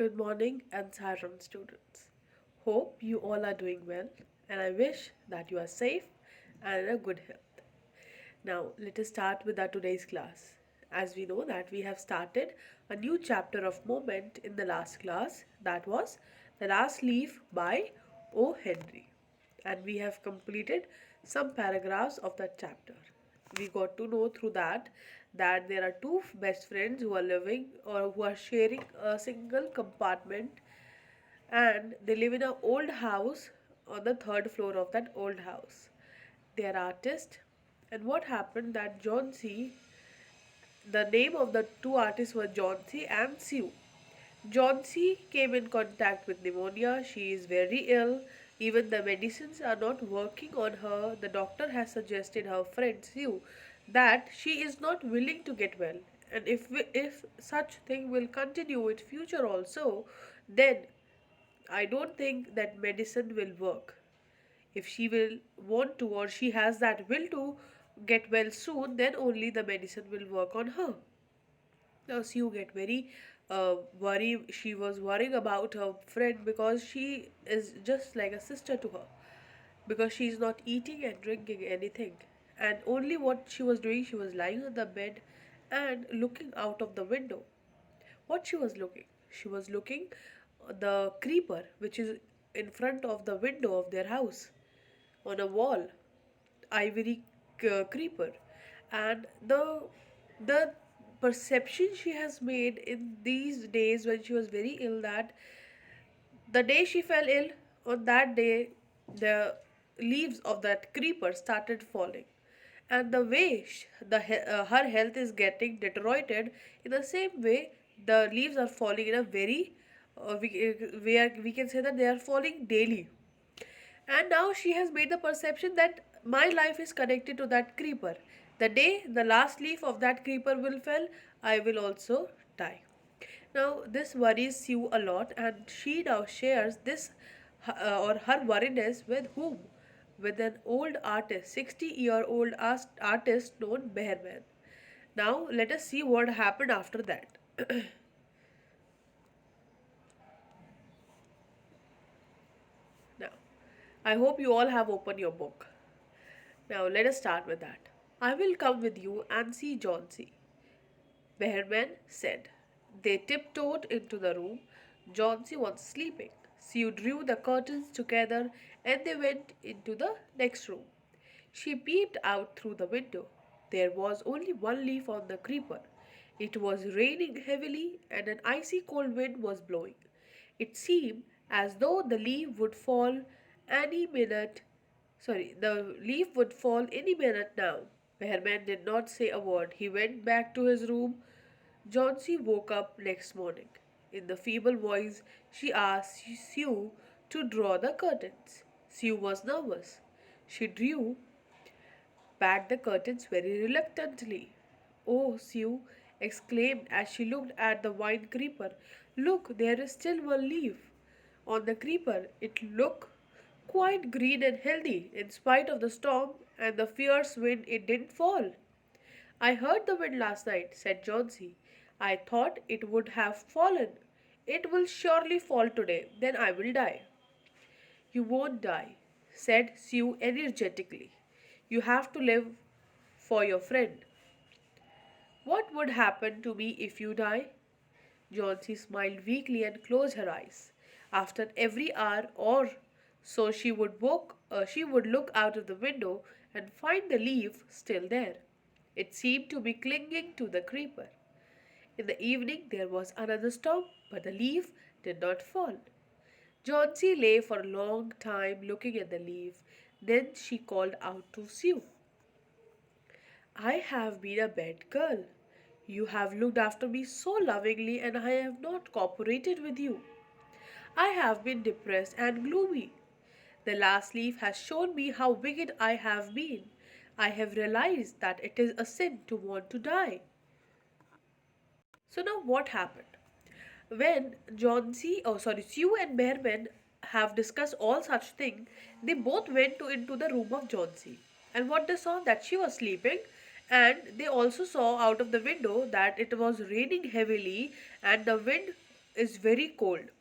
Good morning and Sarum students. Hope you all are doing well and I wish that you are safe and in a good health. Now let us start with our today's class. As we know that we have started a new chapter of Moment in the last class, that was The Last Leaf by O. Henry, and we have completed some paragraphs of that chapter. We got to know through that there are two best friends who are living or who are sharing a single compartment, and they live in an old house on the third floor of that old house. They are artists, and what happened that John C. The name of the two artists were John C. and Sue. John C. came in contact with pneumonia. She is very ill. Even the medicines are not working on her. The doctor has suggested her friend Sue that she is not willing to get well. And if such thing will continue in future also, then I don't think that medicine will work. If she will want to or she has that will to get well soon, then only the medicine will work on her. Now Sue get very worry. She was worrying about her friend because she is just like a sister to her. Because she is not eating and drinking anything, and only what she was doing, she was lying on the bed and looking out of the window. What she was looking? She was looking the creeper which is in front of the window of their house on a wall, ivory creeper, and the perception she has made in these days when she was very ill, that the day she fell ill, on that day the leaves of that creeper started falling, and the way her health is getting deteriorated, in the same way the leaves are falling in a very we can say that they are falling daily. And now she has made the perception that my life is connected to that creeper. The day the last leaf of that creeper will fall, I will also die. Now, this worries Sue a lot, and she now shares this or her worriness with whom? With an old artist, 60-year-old artist known Behrman. Now, let us see what happened after that. Now, I hope you all have opened your book. Now, let us start with that. I will come with you and see Johnsy, Behrman said. They tiptoed into the room. Johnsy was sleeping. Sue drew the curtains together and they went into the next room. She peeped out through the window. There was only one leaf on the creeper. It was raining heavily and an icy cold wind was blowing. It seemed as though the leaf would fall any minute. The leaf would fall any minute now. Behrman did not say a word. He went back to his room. Johnsy woke up next morning. In the feeble voice, she asked Sue to draw the curtains. Sue was nervous. She drew back the curtains very reluctantly. Oh, Sue exclaimed as she looked at the vine creeper. Look, there is still one leaf on the creeper. It looked quite green and healthy. In spite of the storm and the fierce wind, it didn't fall. I heard the wind last night, said Johnsy. I thought it would have fallen. It will surely fall today, then I will die. You won't die, said Sue energetically. You have to live for your friend. What would happen to me if you die? Johnsy smiled weakly and closed her eyes. After every hour or so she would look out of the window and find the leaf still there. It seemed to be clinging to the creeper. In the evening there was another storm, but the leaf did not fall. Johnsy lay for a long time looking at the leaf. Then she called out to Sue. I have been a bad girl. You have looked after me so lovingly, and I have not cooperated with you. I have been depressed and gloomy. The last leaf has shown me how wicked I have been. I have realized that it is a sin to want to die. So now what happened? When Sue and Behrman have discussed all such things, they both went into the room of Johnsy. And what they saw, that she was sleeping, and they also saw out of the window that it was raining heavily and the wind is very cold,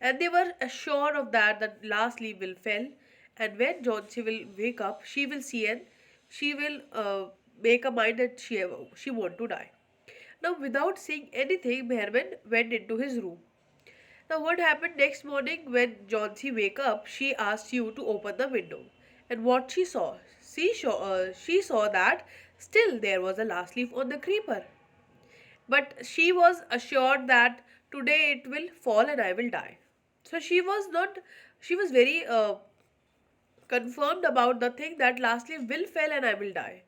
and they were assured of that last leaf will fall, and when Johnsy will wake up, she will see and she will make a mind that she want to die. Now, without saying anything, Meherman went into his room. Now, what happened next morning when Johnsy wake up? She asked you to open the window, and what she saw that still there was a last leaf on the creeper, but she was assured that today it will fall and I will die. So she was not, she was very confirmed about the thing that lastly will fall and I will die.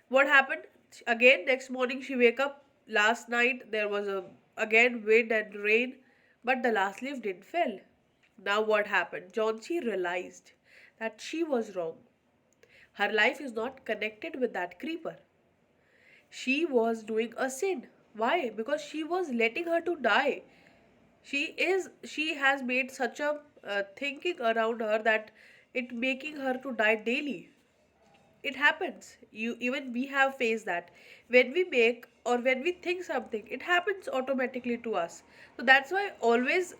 What happened? Again, next morning she wake up. Last night there was a again wind and rain, but the last leaf didn't fall. Now what happened? Johnsy realized that she was wrong. Her life is not connected with that creeper. She was doing a sin. Why? Because she was letting her to die. She has made such a thinking around her that it making her to die daily. It happens. You even we have faced that when we make or when we think something, it happens automatically to us. So that's why always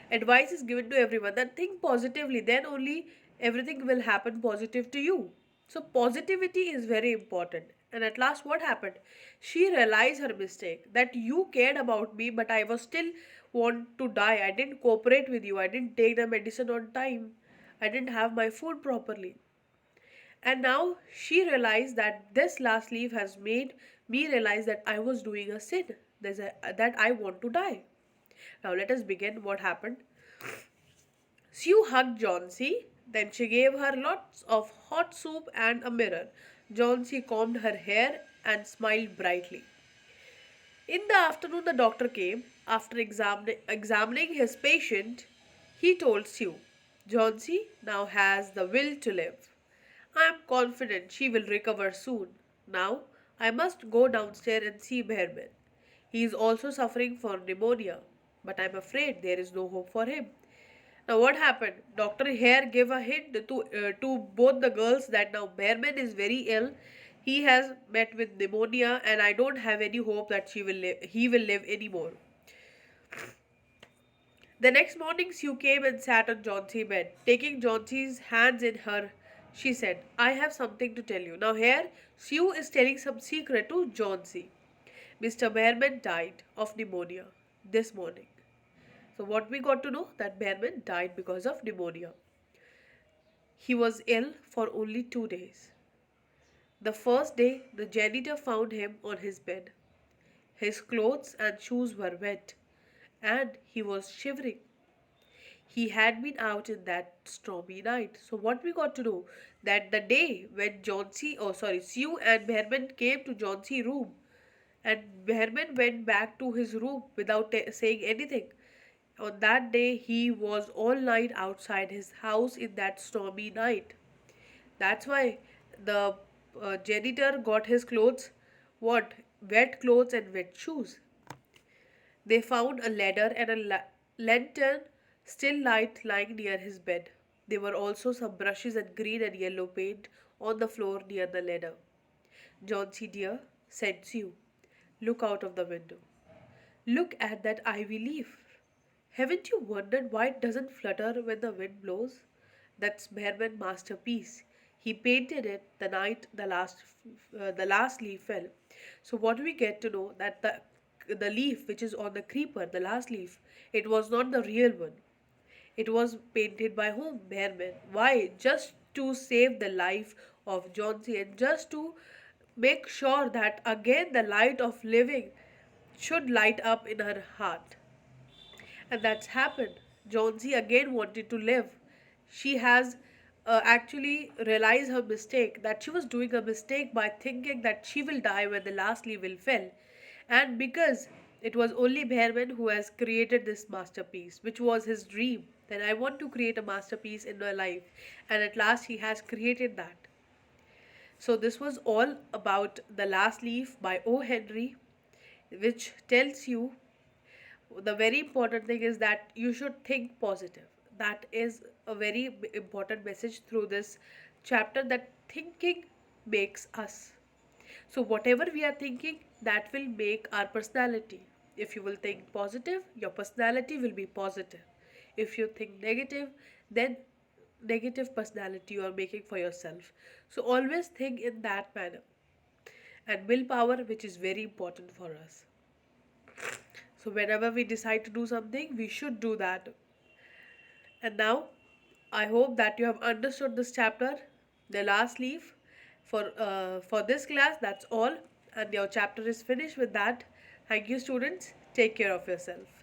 advice is given to everyone that think positively, then only everything will happen positive to you. So positivity is very important. And at last, what happened? She realized her mistake, that you cared about me, but I was still want to die. I didn't cooperate with you. I didn't take the medicine on time. I didn't have my food properly. And now she realized that this last leaf has made me realize that I was doing a sin, that I want to die. Now let us begin what happened. Sue hugged Johnsy, then she gave her lots of hot soup and a mirror. Johnsy combed her hair and smiled brightly. In the afternoon, the doctor came. After examining his patient, he told Sue, Johnsy now has the will to live. I am confident she will recover soon. Now, I must go downstairs and see Behrman. He is also suffering from pneumonia, but I am afraid there is no hope for him. Now, what happened? Dr. Hare gave a hint to both the girls that now Behrman is very ill. He has met with pneumonia, and I don't have any hope that he will live anymore. The next morning, Sue came and sat on Johnson's bed. Taking Johnson's hands in her, she said, I have something to tell you. Now, here, Sue is telling some secret to Johnsy. Mr. Behrman died of pneumonia this morning. So, what we got to know? That Behrman died because of pneumonia. He was ill for only 2 days. The first day, the janitor found him on his bed. His clothes and shoes were wet, and he was shivering. He had been out in that stormy night. So what we got to know that the day when Sue and Behrman came to Johnson's room, and Behrman went back to his room without saying anything. On that day, he was all night outside his house in that stormy night. That's why the janitor got his clothes, what? Wet clothes and wet shoes. They found a ladder and a lantern still light lying near his bed. There were also some brushes and green and yellow paint on the floor near the ladder. Johnsy dear, said Sue, look out of the window. Look at that ivy leaf. Haven't you wondered why it doesn't flutter when the wind blows? That's Behrman's masterpiece. He painted it the night the last leaf fell. So what we get to know that the leaf which is on the creeper, the last leaf, it was not the real one. It was painted by whom? Behrman. Why? Just to save the life of Johnsy and just to make sure that again the light of living should light up in her heart. And that's happened. Johnsy again wanted to live. She has actually realized her mistake, that she was doing a mistake by thinking that she will die when the last leaf will fall. And because it was only Behrman who has created this masterpiece, which was his dream, that I want to create a masterpiece in my life. And at last he has created that. So this was all about The Last Leaf by O. Henry, which tells you the very important thing is that you should think positive. That is a very important message through this chapter, that thinking makes us. So whatever we are thinking, that will make our personality. If you will think positive, your personality will be positive. If you think negative, then negative personality you are making for yourself. So always think in that manner. And willpower, which is very important for us. So whenever we decide to do something, we should do that. And now, I hope that you have understood this chapter. The last leaf for this class. That's all, and your chapter is finished with that. Thank you, students. Take care of yourself.